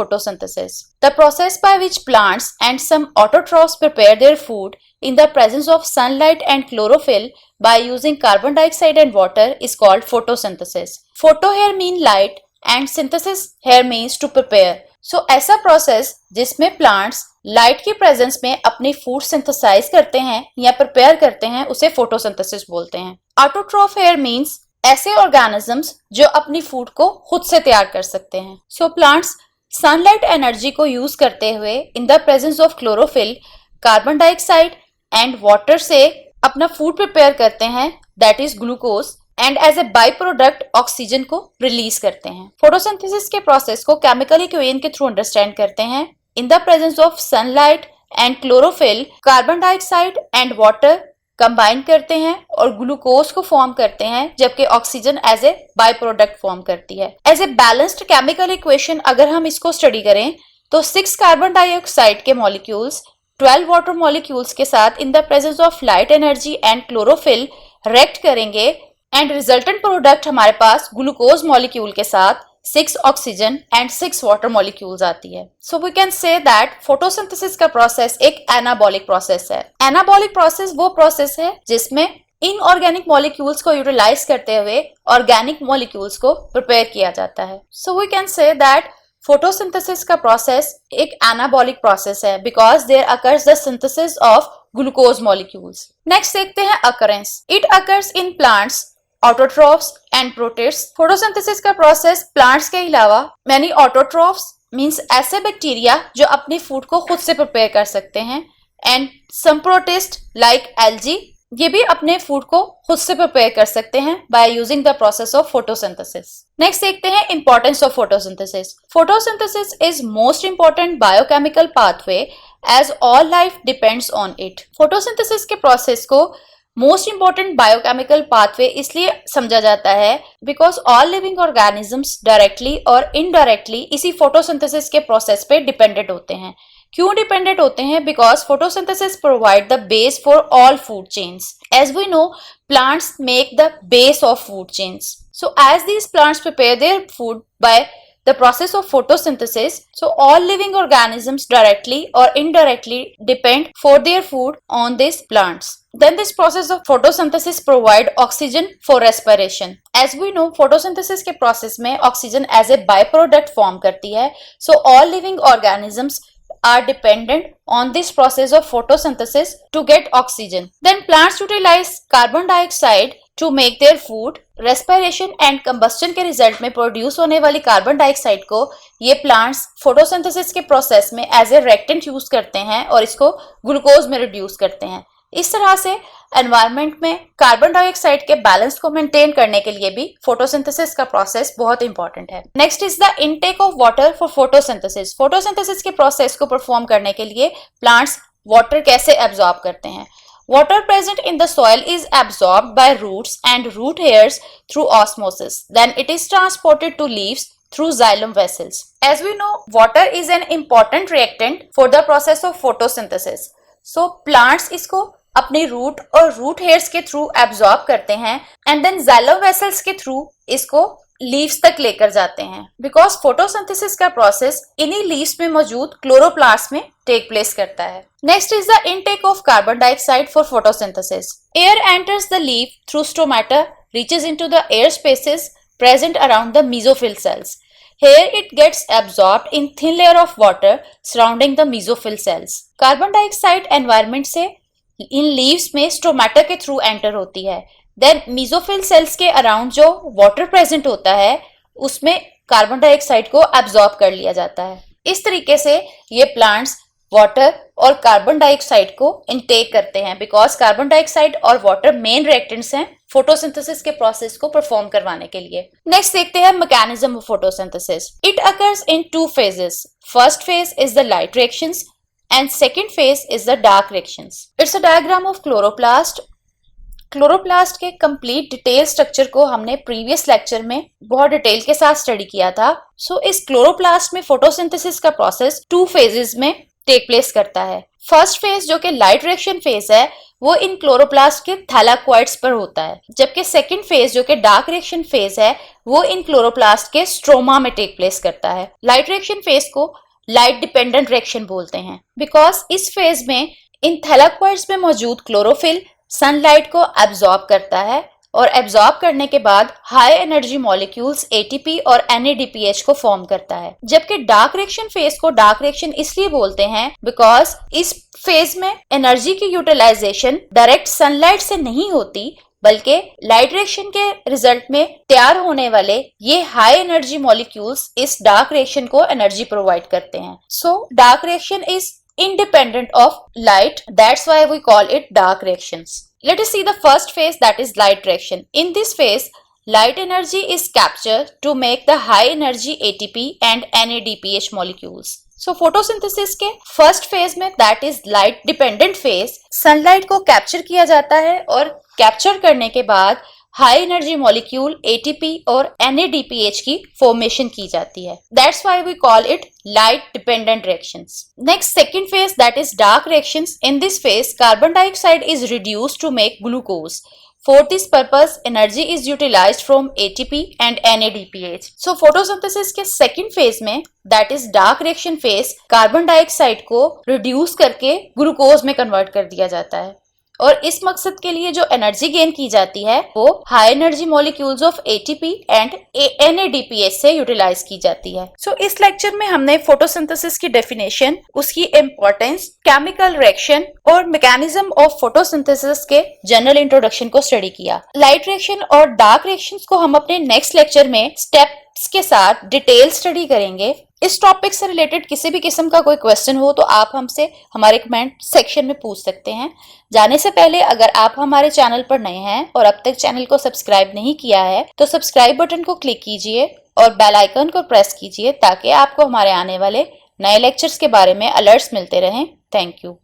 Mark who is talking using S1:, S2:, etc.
S1: photosynthesis, the process by which plants and some autotrophs prepare their food in the presence of sunlight and chlorophyll by using carbon dioxide and water is called photosynthesis. Photo here mean light and synthesis here means to prepare. So ऐसा process जिसमें plants light की presence में अपनी food synthesise करते हैं या prepare करते हैं उसे फोटोसिंथेसिस बोलते हैं। ऑटोट्रॉफ हेयर मींस ऐसे ऑर्गेनिजम्स जो अपनी फूड को खुद से तैयार कर सकते हैं। सो प्लांट्स सनलाइट एनर्जी को यूज करते हुए in the presence of chlorophyll, carbon dioxide and water से अपना फूड प्रिपेयर करते हैं, that is glucose, and as a by product oxygen को रिलीज करते हैं। फोटोसिंथेसिस के प्रोसेस को केमिकल इक्वेशन के थ्रू अंडरस्टैंड करते हैं। In the presence of sunlight and chlorophyll, carbon dioxide and water combine करते हैं और ग्लूकोज को फॉर्म करते हैं, जबकि oxygen as a by product form करती है। As a balanced chemical equation अगर हम इसको स्टडी करें तो 6 कार्बन डाइऑक्साइड के मॉलिक्यूल्स 12 वाटर मॉलिक्यूल्स के साथ in the presence of light energy and chlorophyll react करेंगे एंड रिजल्टेंट प्रोडक्ट हमारे पास ग्लूकोज मॉलिक्यूल के साथ 6 ऑक्सीजन एंड 6 वाटर मॉलिक्यूल्स आती है। So we can say that photosynthesis का प्रोसेस एक एनाबॉलिक प्रोसेस है। एनाबॉलिक प्रोसेस वो प्रोसेस है जिसमें इनऑर्गेनिक मॉलिक्यूल्स को यूटिलाइज करते हुए ऑर्गेनिक मॉलिक्यूल्स को प्रिपेयर किया जाता है। So we can say that photosynthesis का प्रोसेस एक एनाबॉलिक प्रोसेस है because there occurs the synthesis of glucose molecules. Next देखते हैं occurrence. It occurs in plants, autotrophs and protist. Photosynthesis का प्रोसेस प्लांट्स के अलावा मैनी ऑटोट्रॉफ्स मींस ऐसे bacteria जो अपनी फूड को खुद से प्रिपेयर कर सकते हैं, and some protist like algae, ये भी अपने फूड को खुद से प्रिपेयर कर सकते हैं by using the process of photosynthesis. Next देखते हैं importance of photosynthesis. Photosynthesis is most important biochemical pathway as all life depends on it. Photosynthesis के प्रोसेस को मोस्ट इंपॉर्टेंट बायोकेमिकल पाथवे इसलिए समझा जाता है because all living organisms directly और indirectly इसी फोटोसिंथेसिस के प्रोसेस पे डिपेंडेंट होते हैं। क्यों डिपेंडेंट होते हैं? Because photosynthesis provide the base for all food chains. As we know, plants make the base of food chains. So as these plants prepare their food by the process of photosynthesis, so all living organisms directly or indirectly depend for their food on these plants. Then this process of photosynthesis provide oxygen for respiration. As we know, photosynthesis के process में oxygen as a byproduct form करती है. So all living organisms are dependent on this process of photosynthesis to get oxygen. Then plants utilize carbon dioxide to make their food. Respiration and combustion के result में produce होने वाली carbon dioxide को ये plants photosynthesis के process में as a reactant use करते हैं और इसको ग्लूकोज में रिड्यूस करते हैं। इस तरह से एनवायरनमेंट में कार्बन डाइऑक्साइड के बैलेंस को मेंटेन करने के लिए भी फोटोसिंथेसिस का प्रोसेस बहुत इंपॉर्टेंट है। Next is the intake of water for photosynthesis. Photosynthesis के प्रोसेस को परफॉर्म करने के लिए प्लांट्स वाटर कैसे एब्जॉर्ब करते हैं? Water present in the soil is absorbed by roots and root hairs through osmosis. Then it is transported to leaves through xylem vessels. As we know, water is an important reactant for the process of photosynthesis. So plants इसको अपने root और root hairs के through absorb करते हैं and then xylem vessels के through इसको leaves तक लेकर जाते हैं बिकॉज फोटोसिंथेसिस का प्रोसेस इन्हीं लीव्स में मौजूद क्लोरोप्लास्ट में टेक प्लेस करता है। Next is the intake of carbon dioxide for photosynthesis. Air enters the leaf through stomata, reaches into the air spaces present around the mesophyll cells. Here it gets absorbed in thin layer of water surrounding the mesophyll cells. Carbon dioxide environment से in leaves में stomata के through enter होती है। Then mesophyll cells के around जो water present होता है उसमें कार्बन डाइऑक्साइड को एब्जॉर्ब कर लिया जाता है। इस तरीके से ये प्लांट्स वाटर और कार्बन डाइऑक्साइड को इनटेक करते हैं बिकॉज कार्बन डाइऑक्साइड और वाटर मेन रिएक्टेंट्स हैं फोटोसिंथेसिस के प्रोसेस को परफॉर्म करवाने के लिए। नेक्स्ट देखते हैं mechanism of photosynthesis. It occurs in 2 phases. First phase is the light reactions and second phase is the dark reactions. It's a diagram of chloroplast. Chloroplast के complete detail structure को हमने previous lecture में बहुत detail के साथ study किया था। इस क्लोरोप्लास्ट में फोटोसिंथेसिस का प्रोसेस 2 phases में टेक प्लेस करता है। फर्स्ट फेज जो कि लाइट रिएक्शन फेज है वो इन क्लोरोप्लास्ट के थैलाकोइड्स पर होता है, जबकि सेकंड फेज जो कि डार्क रिएक्शन फेज है वो इन क्लोरोप्लास्ट के स्ट्रोमा में टेक प्लेस करता है। लाइट रिएक्शन फेज को लाइट डिपेंडेंट रिएक्शन बोलते हैं बिकॉज इस फेज में इन थैलाकोइड्स में मौजूद क्लोरोफिल सनलाइट को एब्जॉर्ब करता है और एब्जॉर्ब करने के बाद हाई एनर्जी मॉलिक्यूल्स एटीपी और NADPH को फॉर्म करता है। जबकि डार्क रिएक्शन फेज को डार्क रिएक्शन इसलिए बोलते हैं बिकॉज इस फेज में एनर्जी की यूटिलाइजेशन डायरेक्ट सनलाइट से नहीं होती बल्कि लाइट रिएक्शन के रिजल्ट में तैयार होने वाले ये हाई एनर्जी मॉलिक्यूल्स इस डार्क रिएक्शन को एनर्जी प्रोवाइड करते हैं। So dark reaction is independent of light, that's why we call it dark reactions. Let us see the first phase, that is light reaction. In this phase, light energy is captured to make the high energy ATP and NADPH molecules. So photosynthesis के first phase में, that is light dependent phase, sunlight को capture किया जाता है और capture करने के बाद हाई एनर्जी मॉलिक्यूल ATP और NADPH की फॉर्मेशन की जाती है। That's why we call it light dependent reactions. Next, second phase, that is dark reactions. In this phase, carbon dioxide is reduced to make glucose. For this purpose, energy is utilized from ATP and NADPH. So photosynthesis के second phase में, that is dark reaction phase, carbon dioxide को reduce करके glucose में convert कर दिया जाता है और इस मकसद के लिए जो एनर्जी गेन की जाती है वो high energy molecules of ATP and NADPH से यूटिलाइज की जाती है। सो इस लेक्चर में हमने फोटोसिंथेसिस की डेफिनेशन, उसकी इंपॉर्टेंस, केमिकल रिएक्शन और मैकेनिज्म ऑफ फोटोसिंथेसिस के जनरल इंट्रोडक्शन को स्टडी किया। लाइट रिएक्शन और डार्क रिएक्शंस को हम अपने नेक्स्ट लेक्चर में स्टेप्स के साथ डिटेल स्टडी करेंगे। इस टॉपिक से रिलेटेड किसी भी किस्म का कोई क्वेश्चन हो तो आप हमसे हमारे कमेंट सेक्शन में पूछ सकते हैं। जाने से पहले अगर आप हमारे चैनल पर नए हैं और अब तक चैनल को सब्सक्राइब नहीं किया है तो सब्सक्राइब बटन को क्लिक कीजिए और बेल आइकन को प्रेस कीजिए ताकि आपको हमारे आने वाले नए लेक्चर्स के बारे में अलर्ट्स मिलते रहें। Thank you.